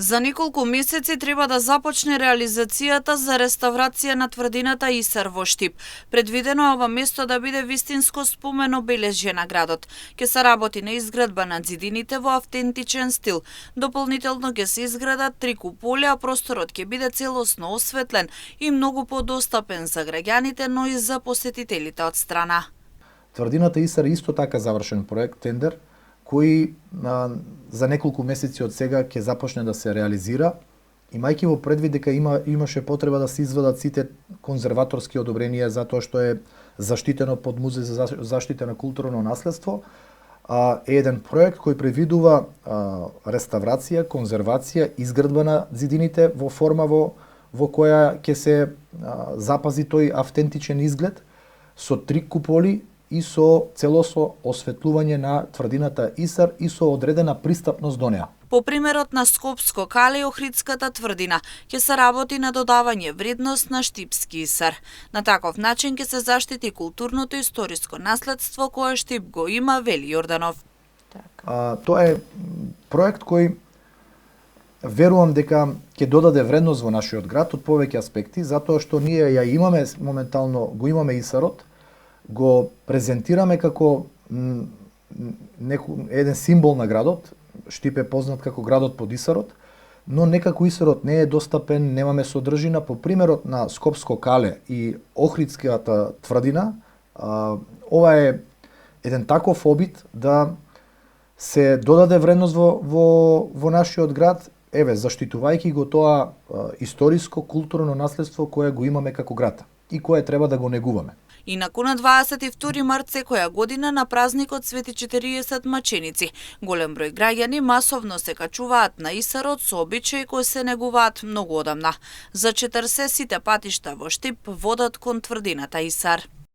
За неколку месеци треба да започне реализацијата за реставрација на тврдината Исар во Штип. Предвидено е ова место да биде вистинско спомено бележје на градот. Ке се работи на изградба на ѕидините во автентичен стил. Дополнително ќе се изградат 3 куполи, а просторот ќе биде целосно осветлен и многу подостапен за граѓаните, но и за посетителите од страна. Тврдината Исар е исто така завршен проект, тендер, кој за неколку месеци од сега ќе започне да се реализира, имајќи во предвид дека имаше потреба да се извадат сите конзерваторски одобренија затоа што е заштитено под Музеј за заштита на културно наследство, е еден проект кој предвидува реставрација, конзервација, изградба на ѕидините во форма во која ќе се запази тој автентичен изглед со 3 куполи и со целосно осветлување на тврдината Исар и со одредена пристапност до неа. По примерот на Скопско кале и Охридската тврдина, ќе се работи на додавање вредност на Штипски Исар. На таков начин ќе се заштити културното и историско наследство кое Штип го има, вели Јорданов. Тоа е проект кој верувам дека ќе додаде вредност во нашиот град од повеќе аспекти, затоа што ние ја имаме моментално, го имаме Исарот, го презентираме како еден символ на градот. Штип е познат како градот под Исарот, но некако Исарот не е достапен, немаме содржина. По примерот на Скопско кале и Охридската тврдина, ова е еден таков обид да се додаде вредност во нашиот град, заштитувајќи го тоа историско културно наследство кое го имаме како град и кое треба да го негуваме. Инаку на 22 март секоја година на празникот свети 40 маченици. Голем број граѓани масовно се качуваат на Исарот со обичаи кои се негуваат многу одамна. За 40 сите патишта во Штип водат кон тврдината Исар.